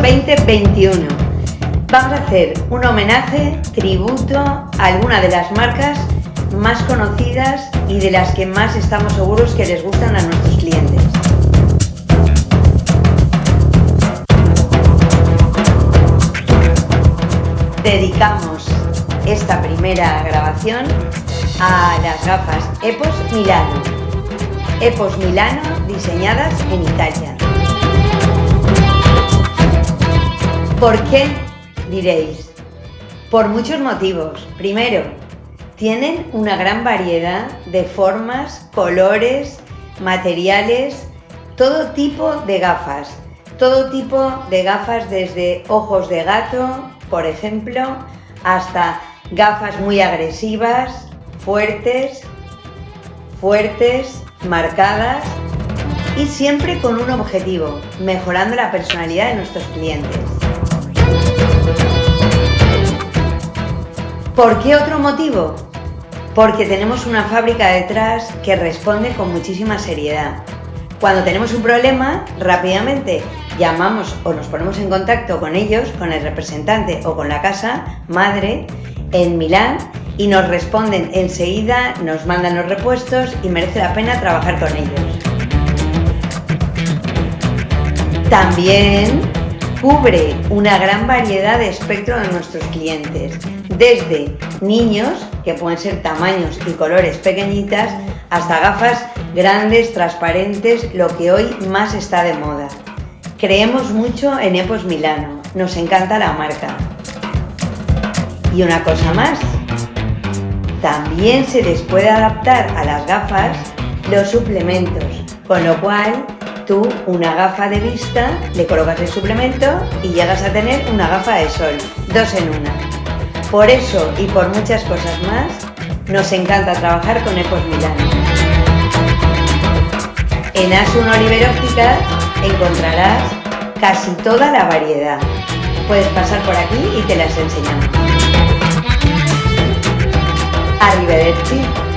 2021. Vamos a hacer un homenaje, tributo a alguna de las marcas más conocidas y de las que más estamos seguros que les gustan a nuestros clientes. Dedicamos esta primera grabación a las gafas EPOS Milano. EPOS Milano, diseñadas en Italia. ¿Por qué? Diréis. Por muchos motivos. Primero, tienen una gran variedad de formas, colores, materiales, todo tipo de gafas. Todo tipo de gafas desde ojos de gato, por ejemplo, hasta gafas muy agresivas, fuertes, marcadas y siempre con un objetivo, mejorando la personalidad de nuestros clientes. ¿Por qué otro motivo? Porque tenemos una fábrica detrás que responde con muchísima seriedad. Cuando tenemos un problema, rápidamente llamamos o nos ponemos en contacto con ellos, con el representante o con la casa madre en Milán y nos responden enseguida, nos mandan los repuestos y merece la pena trabajar con ellos. También cubre una gran variedad de espectro de nuestros clientes, desde niños, que pueden ser tamaños y colores pequeñitas, hasta gafas grandes, transparentes, lo que hoy más está de moda. Creemos mucho en EPOS Milano, nos encanta la marca. Y una cosa más, también se les puede adaptar a las gafas los suplementos, con lo cual tú una gafa de vista, le colocas el suplemento y llegas a tener una gafa de sol, 2 en 1. Por eso y por muchas cosas más, nos encanta trabajar con EPOS Milano. En Asun Oliver Ópticas encontrarás casi toda la variedad. Puedes pasar por aquí y te las enseñamos. Arrivederci.